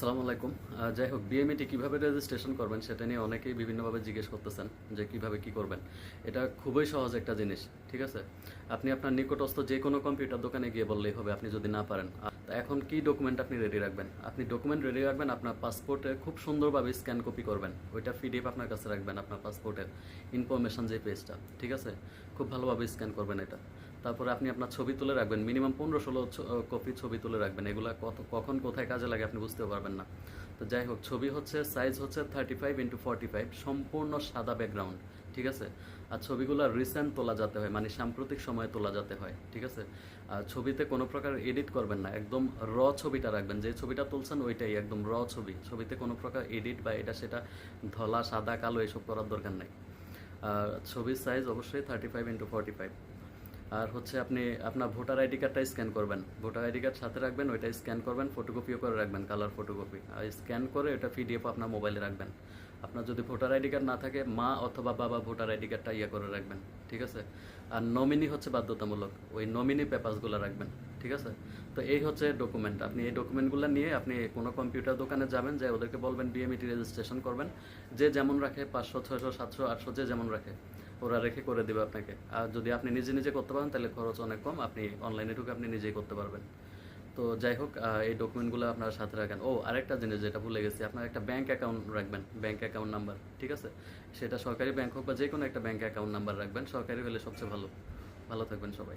আসসালামু আলাইকুম। যাই হোক, বিএমইটি কিভাবে রেজিস্ট্রেশন করবেন সেটা নিয়ে অনেকেই বিভিন্নভাবে জিজ্ঞেস করতেছেন যে কিভাবে কি করবেন। এটা খুবই সহজ একটা জিনিস, ঠিক আছে? আপনি আপনার নিকটস্থ যে কোনো কম্পিউটার দোকানে গিয়ে বললেই হবে, আপনি যদি না পারেন। তা এখন কি ডকুমেন্ট আপনি রেডি রাখবেন? আপনি ডকুমেন্ট রেডি রাখবেন, আপনার পাসপোর্টে খুব সুন্দরভাবে স্ক্যান কপি করবেন, ওইটা পিডিএফ আপনার কাছে রাখবেন, আপনার পাসপোর্টের ইনফরমেশন যে পেজটা, ঠিক আছে? খুব ভালোভাবে স্ক্যান করবেন এটা। তারপরে আপনি আপনার ছবি তুলে রাখবেন, মিনিমাম 15-16 কপি ছবি তুলে রাখবেন। এগুলা কখন কোথায় কাজে লাগে আপনি বুঝতেও পারবেন না। তো যাই হোক, ছবি হচ্ছে সাইজ হচ্ছে 35x45, সম্পূর্ণ সাদা ব্যাকগ্রাউন্ড, ঠিক আছে? আর ছবিগুলো রিসেন্ট তোলা যেতে হয়, মানে সাম্প্রতিক সময়ে তোলা যেতে হয়, ঠিক আছে? আর ছবিতে কোনো প্রকার এডিট করবেন না, একদম র ছবিটা রাখবেন, যে ছবিটা তুলছেন ওইটাই একদম র ছবি। ছবিতে কোনো প্রকার এডিট বা এটা সেটা ধলা সাদা কালো এসব করার দরকার নেই। আর ছবির সাইজ অবশ্যই 35x45। আর হচ্ছে আপনি আপনার ভোটার আইডি কার্ডটা স্ক্যান করবেন, ভোটার আইডি কার্ড সাথে রাখবেন, ওইটা স্ক্যান করবেন, ফটোকপিও করে রাখবেন, কালার ফটোকপি। আর স্ক্যান করে ওটা পিডিএফ আপনার মোবাইলে রাখবেন। আপনার যদি ভোটার আইডি কার্ড না থাকে, মা অথবা বাবা ভোটার আইডি কার্ডটা করে রাখবেন, ঠিক আছে? আর নমিনি হচ্ছে বাধ্যতামূলক, ওই নমিনি পেপারসগুলো রাখবেন, ঠিক আছে? তো এই হচ্ছে ডকুমেন্ট। আপনি এই ডকুমেন্টগুলো নিয়ে আপনি কোনো কম্পিউটার দোকানে যাবেন, যে ওদেরকে বলবেন বিএমইটি রেজিস্ট্রেশন করবেন। যে যেমন রাখে, 500, 600, 700, 800, যে যেমন রাখে ওরা রেখে করে দেবে আপনাকে। আর যদি আপনি নিজে নিজে করতে পারেন তাহলে খরচ অনেক কম, আপনি অনলাইনে ঢুকে আপনি নিজেই করতে পারবেন। তো যাই হোক, এই ডকুমেন্টগুলো আপনার সাথে রাখেন। ও, আরেকটা জিনিস যেটা ভুলে গেছি, আপনার একটা ব্যাংক অ্যাকাউন্ট রাখবেন, ব্যাংক অ্যাকাউন্ট নাম্বার, ঠিক আছে? সেটা সরকারি ব্যাংক হোক বা যে কোনো একটা ব্যাংক অ্যাকাউন্ট নাম্বার রাখবেন, সরকারি হলে সবচেয়ে ভালো। ভালো থাকবেন সবাই।